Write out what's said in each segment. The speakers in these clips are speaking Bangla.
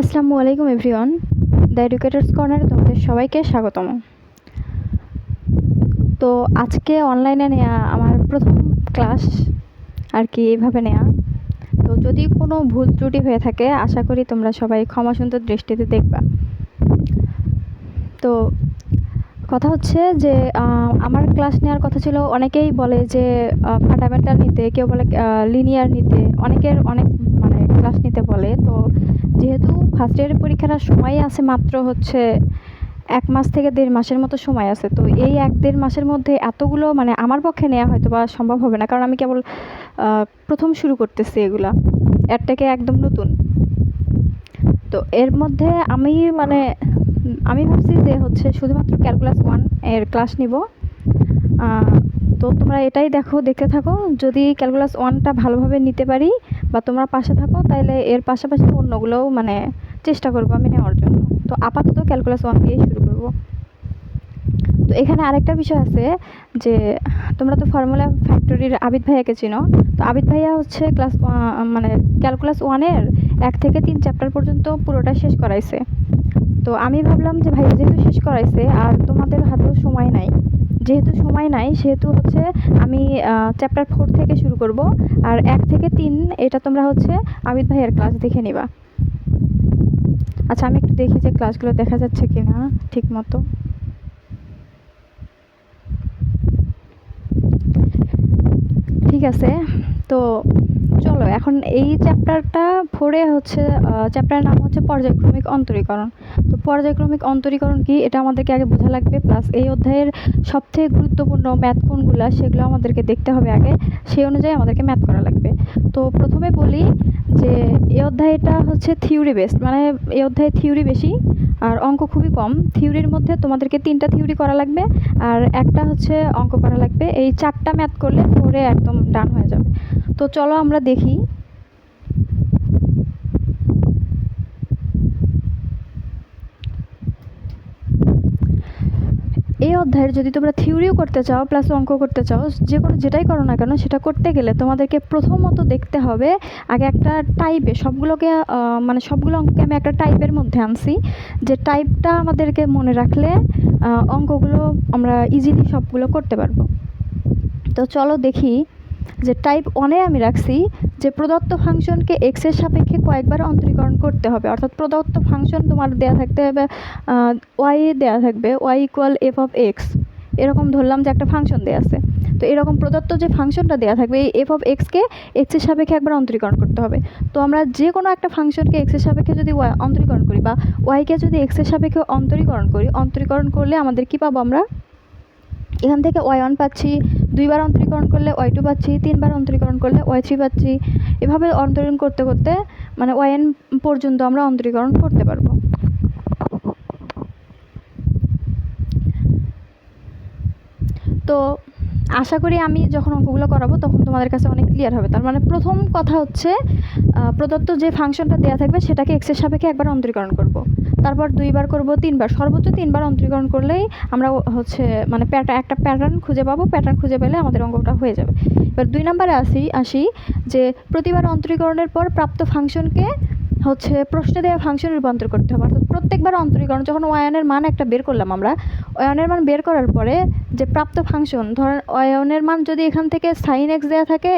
আসসালামু আলাইকুম এভরিওয়ান, দ্য এডুকেটার্স কর্নারে তোমাদের সবাইকে স্বাগতম। তো আজকে অনলাইনে নেওয়া আমার প্রথম ক্লাস আর কি, এইভাবে নেওয়া। তো যদি কোনো ভুল ত্রুটি হয়ে থাকে আশা করি তোমরা সবাই ক্ষমা সুন্দর দৃষ্টিতে দেখবা। তো কথা হচ্ছে যে আমার ক্লাস নেওয়ার কথা ছিল, অনেকেই বলে যে ফান্ডামেন্টাল নিতে, কেউ বলে লিনিয়ার নিতে, অনেকের অনেক মানে ক্লাস নিতে বলে। তো যেহেতু ফার্স্ট ইয়ারের পরীক্ষার সময় আছে মাত্র হচ্ছে 1 মাস থেকে 1.5 মাসের মতো সময় আছে, তো এই 1-1.5 মাসের মধ্যে এতগুলো মানে আমার পক্ষে নেওয়া হয়তো বা সম্ভব হবে না, কারণ আমি কেবল প্রথম শুরু করতেছি এগুলা, এর থেকে একদম নতুন। তো এর মধ্যে আমি ভাবছি যে হচ্ছে শুধুমাত্র ক্যালকুলাস 1 এর ক্লাস নিব। তো তোমরা এটাই দেখতে থাকো। যদি ক্যালকুলাস 1টা ভালোভাবে নিতে পারি বা তোমরা পাশে থাকো, তাহলে এর পাশাপাশি অন্যগুলোও মানে চেষ্টা করবো আমি নেওয়ার জন্য। তো আপাতত ক্যালকুলাস 1 দিয়েই শুরু করব। তো এখানে আরেকটা বিষয় আছে যে তোমরা তো ফর্মুলা ফ্যাক্টরির আবিদ ভাইয়াকে চিনো। তো আবিদ ভাইয়া হচ্ছে মানে ক্যালকুলাস 1-এর 1 থেকে 3 চ্যাপ্টার পর্যন্ত পুরোটা শেষ করাইছে। তো আমি ভাবলাম যে ভাইয়া যেহেতু শেষ করাইছে আর তোমাদের হাতেও সময় নাই, সেহেতু হচ্ছে আমি চ্যাপ্টার 4 থেকে শুরু করব। আর 1 থেকে 3 এটা তোমরা হচ্ছে আবিদ ভাইয়ের ক্লাস দেখে নিবা। আচ্ছা, আমি একটু দেখি যে ক্লাসগুলো দেখা যাচ্ছে কিনা ঠিক মতো। ঠিক আছে, তো চলো এখন এই চ্যাপ্টারটা 4-এ হচ্ছে চ্যাপ্টারের নাম হচ্ছে পর্যায়ক্রমিক অন্তরীকরণ। তো পর্যায়ক্রমিক অন্তরীকরণ কি এটা আমাদেরকে আগে বোঝা লাগবে, প্লাস এই অধ্যায়ের সবথেকে গুরুত্বপূর্ণ ম্যাথ কোনগুলো সেগুলো আমাদেরকে দেখতে হবে আগে, সেই অনুযায়ী আমাদেরকে ম্যাথ করা লাগবে। তো প্রথমে বলি যে এই অধ্যায়টা হচ্ছে থিওরি বেসড, মানে এই অধ্যায়ে থিওরি বেশি আর অঙ্ক খুবই কম। থিওরির মধ্যে তোমাদেরকে 3টা থিওরি করা লাগবে আর একটা হচ্ছে অঙ্ক করা লাগবে। এই 4টা ম্যাথ করলে 4-এ একদম ডান হয়ে যাবে। তো চলো আমরা দেখি। এই অধ্যায়ের যদি তোমরা থিওরিও করতে চাও প্লাস অঙ্ক করতে চাও, যেটাই করো না কেন, সেটা করতে গেলে তোমাদেরকে প্রথমত দেখতে হবে আগে একটা টাইপে সবগুলোকে সবগুলো অঙ্ককে আমি একটা টাইপের মধ্যে আনছি, যে টাইপটা আমাদেরকে মনে রাখলে অঙ্কগুলো আমরা ইজিলি সবগুলো করতে পারবো। তো চলো দেখি যে টাইপ 1-এ আমি রাখছি যে প্রদত্ত ফাংশনকে এক্স এর সাপেক্ষে কয়েকবার অন্তরীকরণ করতে হবে। অর্থাৎ প্রদত্ত ফাংশন তোমার দেয়া থাকতে হবে, ওয়াই দেয়া থাকবে, Y equal F of X, এরকম ধরলাম যে একটা ফাংশন দেয়া আছে। তো এরকম প্রদত্ত যে ফাংশনটা দেয়া থাকবে, এই এফ অফ এক্সকে এক্স এর সাপেক্ষে একবার অন্তরীকরণ করতে হবে। তো আমরা যে কোনো একটা ফাংশনকে এক্স এর সাপেক্ষে যদি অন্তরীকরণ করি বা ওয়াইকে যদি এক্স এর সাপেক্ষে অন্তরীকরণ করলে আমাদের কি পাবো, আমরা এখান থেকে y1 পাচ্ছি, 2বার অন্তরীকরণ করলে y2 পাচ্ছি, 3বার অন্তরীকরণ করলে y3 পাচ্ছি। এভাবে অন্তরীকরণ করতে করতে মানে yn পর্যন্ত আমরা অন্তরীকরণ করতে পারবো। তো আশা করি আমি যখন অঙ্কগুলো করাবো তখন তোমাদের কাছে অনেক ক্লিয়ার হবে। তার মানে প্রথম কথা হচ্ছে প্রদত্ত যে ফাংশনটা দেওয়া থাকবে সেটাকে এক্সের সাপেক্ষে একবার অন্তরীকরণ করব, তারপর 2বার করব, 3বার, সর্বোচ্চ 3বার অন্তরীকরণ করলেই আমরা হচ্ছে মানে একটা প্যাটার্ন খুঁজে পাবো। প্যাটার্ন খুঁজে পেলে আমাদের অঙ্কটা হয়ে যাবে। এবার 2 নম্বরে আসি যে প্রতিবার অন্তরীকরণের পর প্রাপ্ত ফাংশনকে হচ্ছে প্রশ্নে দেওয়া ফাংশনে রূপান্তর করতে হবে। অর্থাৎ প্রত্যেকবার অন্তরীকরণ, যখন ওয়ানের মান একটা বের করলাম, আমরা ওয়ানের মান বের করার পরে যে প্রাপ্ত ফাংশন, ধরেন ওয়ানের মান যদি এখান থেকে সাইন এক্স দেওয়া থাকে,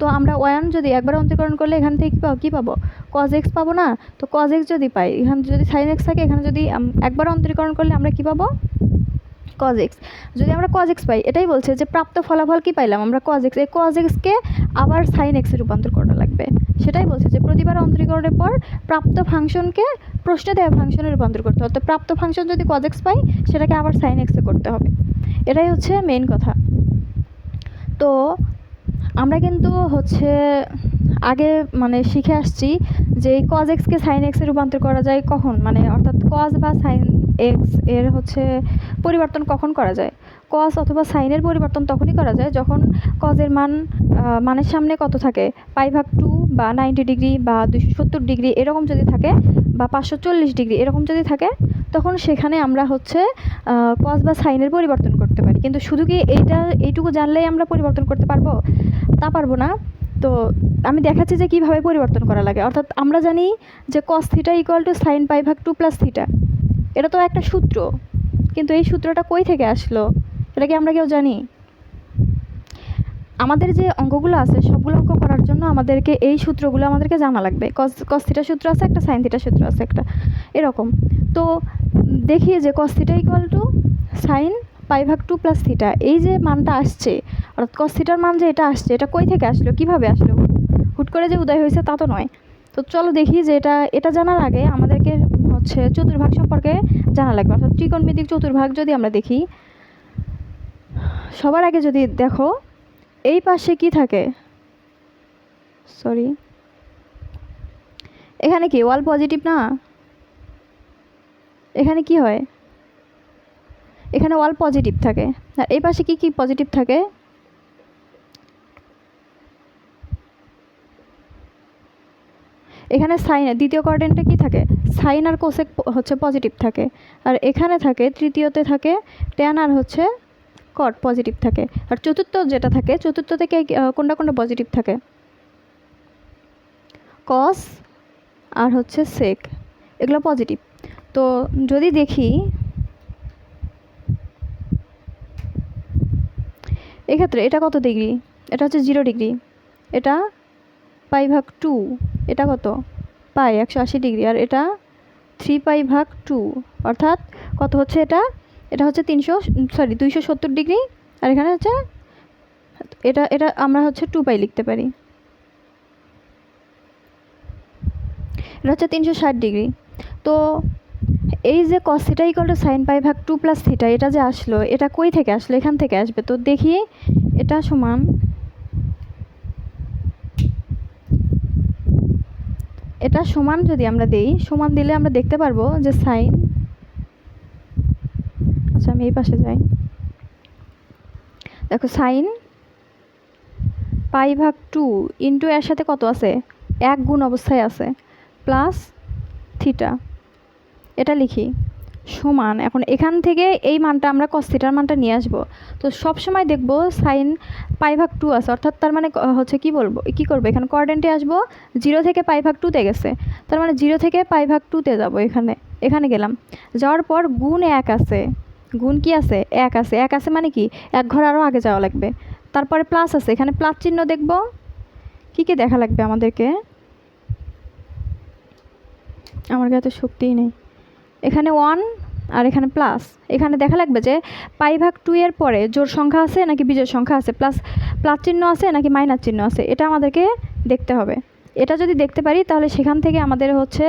তো আমরা ওয়ান যদি একবার অন্তরীকরণ করলে এখান থেকে কী পাবো, কজ এক্স পাবো না? তো কজ এক্স যদি পাই, এখানে যদি সাইন এক্স থাকে, এখানে যদি একবার অন্তরীকরণ করলে আমরা কী পাবো, কজ এক্স। যদি আমরা কজ এক্স পাই, এটাই বলছে যে প্রাপ্ত ফলাফল কি পাইলাম আমরা, কজ এক্স। এই কজ এক্সকে আবার সাইন এক্সে রূপান্তর করা লাগবে। সেটাই বলছে যে প্রতিবার অন্তরীকরণের পর প্রাপ্ত ফাংশনকে প্রশ্নে দেওয়া ফাংশনে রূপান্তর করতে হবে। তো প্রাপ্ত ফাংশন যদি কজ এক্স পাই, সেটাকে আবার সাইন এক্সে করতে হবে। এটাই হচ্ছে মেইন কথা। তো আমরা কিন্তু হচ্ছে আগে মানে শিখে আসছি যে এই কজ এক্সকে সাইন এক্সে রূপান্তর করা যায় কখন, মানে অর্থাৎ কজ বা সাইন এক্স এর হচ্ছে পরিবর্তন কখন করা যায়। কজ অথবা সাইনের পরিবর্তন তখনই করা যায় যখন কজের মানের সামনে কত থাকে, π/2 বা 90 ডিগ্রি বা 270 ডিগ্রি এরকম যদি থাকে, বা 540 ডিগ্রি এরকম যদি থাকে, তখন সেখানে আমরা হচ্ছে কজ বা সাইনের পরিবর্তন করতে পারি। কিন্তু শুধু কি এইটুকু জানলেই আমরা পরিবর্তন করতে পারবো? তা পারবো না। তো আমি দেখাচ্ছি যে কীভাবে পরিবর্তন করা লাগে। অর্থাৎ আমরা জানি যে cos theta equal to sine pi ভাগ 2 প্লাস থিটা, এটা তো একটা সূত্র, কিন্তু এই সূত্রটা কই থেকে আসলো এটা কি আমরা কেউ জানি? আমাদের যে অঙ্কগুলো আছে সবগুলো অঙ্ক করার জন্য আমাদেরকে এই সূত্রগুলো আমাদেরকে জানা লাগবে। cos থিটা সূত্র আছে একটা, সাইন থিটা সূত্র আছে একটা, এরকম। তো দেখি যে cos theta equal to sine pi ভাগ 2 প্লাস থিটা, এই যে মানটা আসছে, অর্থাৎ cos থিটার মান যে এটা আসছে, এটা কই থেকে আসলো, কিভাবে আসলো, হুট করে যে উদয় হয়েছে তা তো নয়। তো চলো দেখি যে এটা জানার আগে আমাদেরকে হচ্ছে চতুর্ভাগ সম্পর্কে জানা লাগবে। অর্থাৎ ত্রিকোণমিতিক চতুর্ভাগ যদি আমরা দেখি, সবার আগে যদি দেখো এই পাশে কি থাকে, সরি এখানে কি ওয়াল পজিটিভ না, এখানে কি হয়, এখানে ওয়াল পজিটিভ থাকে, আর এই পাশে কি কি পজিটিভ থাকে, এখানে সাইন, দ্বিতীয় কোয়াড্রেন্টে কি থাকে, সাইন আর কোসেক হচ্ছে পজিটিভ থাকে, আর এখানে থাকে তৃতীয়তে থাকে ট্যান আর হচ্ছে কট পজিটিভ থাকে, আর চতুর্থ যেটা থাকে, চতুর্থ থেকে কোনটা কোনটা পজিটিভ থাকে, কস আর হচ্ছে সেক, এগুলো পজিটিভ। তো যদি দেখি এক্ষেত্রে এটা কত ডিগ্রি, এটা হচ্ছে 0 ডিগ্রি, এটা পাই ভাগ 2, এটা কত পাই 180 ডিগ্রি, আর এটা 3 পাই ভাগ 2, অর্থাৎ কত হচ্ছে এটা হচ্ছে 270 ডিগ্রি, আর এখানে হচ্ছে এটা আমরা হচ্ছে 2 পাই লিখতে পারি, এটা হচ্ছে 360 ডিগ্রি। তো এই যে cos theta equal to sine pi ভাগ 2 প্লাস থিটা, এটা যে আসলো, এটা কই থেকে আসলো, এখান থেকে আসবে। তো দেখি এটা সমান, এটা সমান যদি আমরা দেই, সমান দিলে আমরা দেখতে পারবো যে সাইন, আচ্ছা আমি এই পাশে যাই, দেখো সাইন পাই ভাগ 2 ইন্টু এর সাথে কত আছে, 1 গুণ অবস্থায় আছে, প্লাস থিটা, এটা লিখি সমান, এখন এখান থেকে এই মানটা আমরা cos থিটার মানটা নিয়ে আসবো। তো সব সময় দেখবো সাইন পাই ভাগ 2 আছে, অর্থাৎ তার মানে হচ্ছে কি করবো, এখানে কোয়াড্রেন্টে আসবো, 0 থেকে পাই ভাগ 2 তে গেছে, তার মানে 0 থেকে পাই ভাগ 2 তে যাবো, এখানে গেলাম, যাওয়ার পর গুণ 1 আছে, গুণ কি আছে, 1 আছে, 1 আছে মানে কি এক ঘর আরও আগে যাওয়া লাগবে, তারপরে প্লাস আছে, এখানে প্লাস চিহ্ন দেখবো, কি কি দেখা লাগবে আমাদেরকে, আমার কাছে শক্তিই নেই, এখানে 1 আর এখানে প্লাস, এখানে দেখা লাগবে যে পাই ভাগ 2 এর পরে জোড় সংখ্যা আছে নাকি বিজোড় সংখ্যা আছে, প্লাস চিহ্ন আছে নাকি মাইনাস চিহ্ন আছে, এটা আমাদেরকে দেখতে হবে। এটা যদি দেখতে পারি তাহলে সেখান থেকে আমাদের হচ্ছে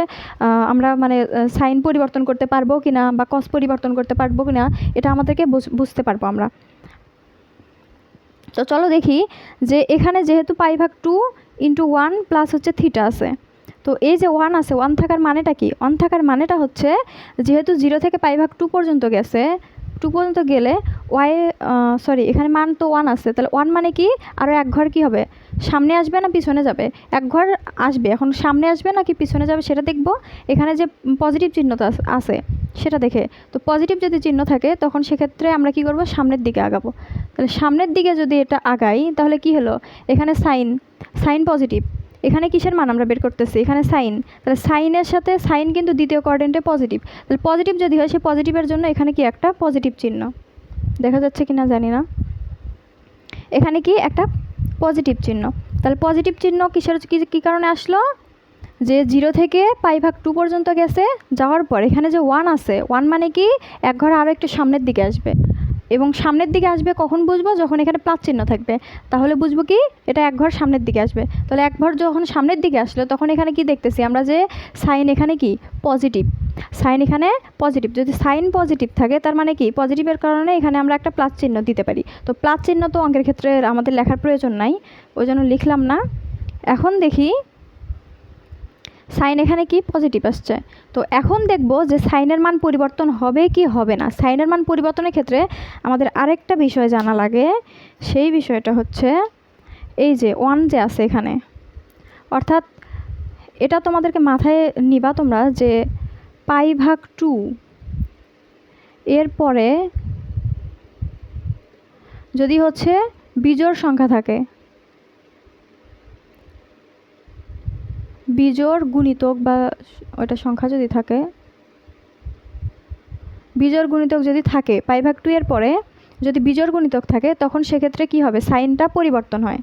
আমরা মানে সাইন পরিবর্তন করতে পারবো কিনা বা কস পরিবর্তন করতে পারবো কিনা, এটা আমাদেরকে বুঝতে পারবো আমরা। তো চলো দেখি যে এখানে যেহেতু পাই ভাগ 2 ইন্টু 1 প্লাস হচ্ছে থিটা আছে, তো এই যে 1 আছে, 1 থাকার মানেটা কি, 1 থাকার মানেটা হচ্ছে যেহেতু 0 থেকে পাই ভাগ 2 পর্যন্ত গেছে, 2 পর্যন্ত গেলে এখানে মান তো 1 আছে, তাহলে 1 মানে কি আরও এক ঘর কি হবে, সামনে আসবে না পিছনে যাবে, এক ঘর আসবে, এখন সামনে আসবে নাকি পিছনে যাবে সেটা দেখব, এখানে যে পজিটিভ চিহ্নটা আছে সেটা দেখে। তো পজিটিভ যদি চিহ্ন থাকে তখন সেক্ষেত্রে আমরা কি করব, সামনের দিকে আগাবো। তাহলে সামনের দিকে যদি এটা আগাই তাহলে কি হলো, এখানে সাইন পজিটিভ, এখানে কিসের মান আমরা বের করতেছি, এখানে সাইন, তাহলে সাইনের সাথে সাইন কিন্তু দ্বিতীয় কোয়াড্রেন্টে পজিটিভ, তাহলে পজিটিভ যদি হয় সেই পজিটিভের জন্য এখানে কি একটা পজিটিভ চিহ্ন দেখা যাচ্ছে কি না জানি না, এখানে কি একটা পজিটিভ চিহ্ন, তাহলে পজিটিভ চিহ্ন কিসের কী কারণে আসলো, যে 0 থেকে পাই ভাগ 2 পর্যন্ত গেছে, যাওয়ার পর এখানে যে 1 আছে, 1 মানে কি এক ঘর আরও একটু সামনের দিকে আসবে, এবং সামনের দিকে আসবে কখন বুঝবো, যখন এখানে প্লাস চিহ্ন থাকবে, তাহলে বুঝবো কি এটা এক ঘর সামনের দিকে আসবে। তাহলে এক ঘর যখন সামনের দিকে আসলো তখন এখানে কি দেখতেছি আমরা, যে সাইন এখানে কি পজিটিভ, সাইন এখানে পজিটিভ, যদি সাইন পজিটিভ থাকে তার মানে কি পজিটিভের কারণে এখানে আমরা একটা প্লাস চিহ্ন দিতে পারি। তো প্লাস চিহ্ন তো অঙ্কের ক্ষেত্রে আমাদের লেখার প্রয়োজন নাই, ওই জন্য লিখলাম না। এখন দেখি সাইন এখানে কি পজিটিভ আসছে, তো এখন দেখব যে সাইনের মান পরিবর্তন হবে কি হবে না। সাইনের মান পরিবর্তনের ক্ষেত্রে আমাদের আরেকটা বিষয় জানা লাগে, সেই বিষয়টা হচ্ছে এই যে 1 যে আছে এখানে, অর্থাৎ এটা তোমাদেরকে মাথায় নিবা তোমরা, যে পাই ভাগ 2 এর পরে যদি হচ্ছে বিজোড় সংখ্যা থাকে, বিজোড় গুণিতক বা ওইটা সংখ্যা যদি থাকে, বিজোড় গুণিতক যদি থাকে π/2 এর পরে যদি বিজোড় গুণিতক থাকে তখন সেক্ষেত্রে কি হবে, সাইনটা পরিবর্তন হয়।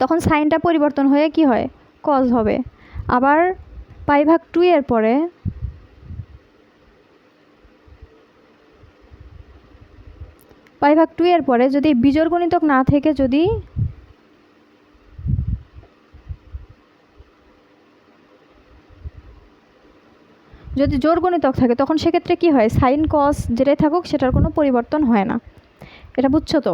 তখন সাইনটা পরিবর্তন হয়ে কি হয়, কজ হবে। আবার π/2 এর পরে π/2 এর পরে যদি বিজোড় গুণিতক না থেকে যদি জোড় গুণিতক থাকে তখন সেক্ষেত্রে কি হয়, সাইন কস যেটাই থাকুক সেটার কোনো পরিবর্তন হয় না। এটা বুঝছো তো,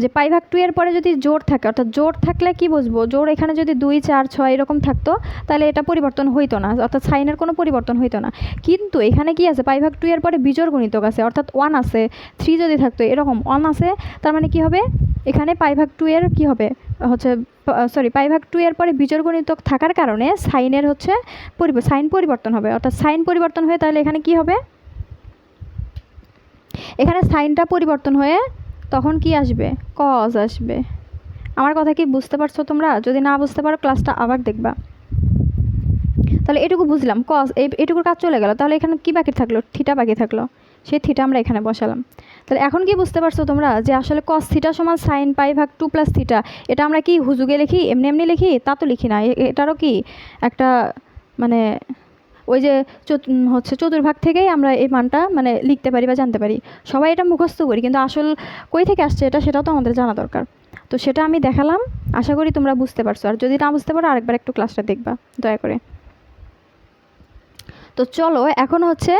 যে π/2 এর পরে যদি জোড় থাকে, অর্থাৎ জোড় থাকলে কি বুঝবো, জোড় এখানে যদি 2, 4, 6 এরকম থাকতো তাহলে এটা পরিবর্তন হইতো না, অর্থাৎ সাইনের কোনো পরিবর্তন হইতো না। কিন্তু এখানে কি আছে, π/2 এর পরে বিজোড় গুণিতক আছে, অর্থাৎ 1 আছে, 3 যদি থাকতো এরকম 1 আছে, তার মানে কি হবে এখানে π/2 এর কি হবে হচ্ছে π/2 এর পরে বিজোড় গুণিতক থাকার কারণে সাইনের হচ্ছে সাইন পরিবর্তন হবে, অর্থাৎ সাইন পরিবর্তন হয়ে তাহলে এখানে কি হবে, এখানে সাইনটা পরিবর্তন হয়ে তখন কি আসবে, কজ আসবে। আমার কথা কি বুঝতে পারছো তোমরা? যদি না বুঝতে পারো ক্লাসটা আবার দেখবা। তাহলে এটুকু বুঝলাম, কজ এটুকুর কাজ চলে গেল। তাহলে এখানে কি বাকি থাকলো, থিটা বাকি থাকলো, সেই থিটা আমরা এখানে বসালাম। তাহলে এখন কি বুঝতে পারছো তোমরা যে আসলে কস থিটা সমান সাইন π/2 প্লাস থিটা, এটা আমরা কি হুজুগে লিখি, এমনি এমনি লিখি, তা তো লিখি না। এটারও কি একটা মানে ওই যে হচ্ছে চতুর্ভাগ থেকেই আমরা এই মানটা মানে লিখতে পারি বা জানতে পারি। সবাই এটা মুখস্থ করি, কিন্তু আসল কই থেকে আসছে এটা, সেটাও তো আমাদের জানা দরকার। তো সেটা আমি দেখালাম, আশা করি তোমরা বুঝতে পারছো। আর যদি না বুঝতে পারো আরেকবার একটু ক্লাসটা দেখবা দয়া করে। তো চলো এখন হচ্ছে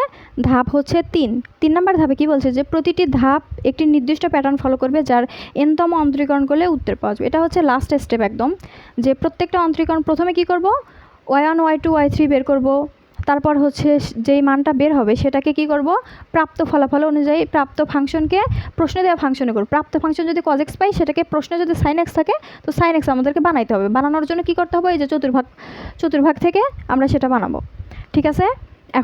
ধাপ হচ্ছে 3 নম্বর ধাপে কি বলছে, যে প্রতিটি ধাপ একটি নির্দিষ্ট প্যাটার্ন ফলো করবে যার এনতম অন্তরীকরণ করলে উত্তর পাওয়া যাবে। এটা হচ্ছে লাস্ট স্টেপ একদম, যে প্রত্যেকটা অন্তরীকরণ প্রথমে কি করব, y1, y2, y3 বের করব। তারপর হচ্ছে যেই মানটা বের হবে সেটাকে কি করব, প্রাপ্ত ফলাফল অনুযায়ী প্রাপ্ত ফাংশনকে প্রশ্ন দেওয়া ফাংশনে করব। প্রাপ্ত ফাংশন যদি cos x পাই, সেটাকে প্রশ্নে যদি sin x থাকে তো sin x আমাদেরকে বানাইতে হবে। বানানোর জন্য কি করতে হবে, এই যে চতুর্ভাগ থেকে আমরা সেটা বানাবো। ঠিক আছে।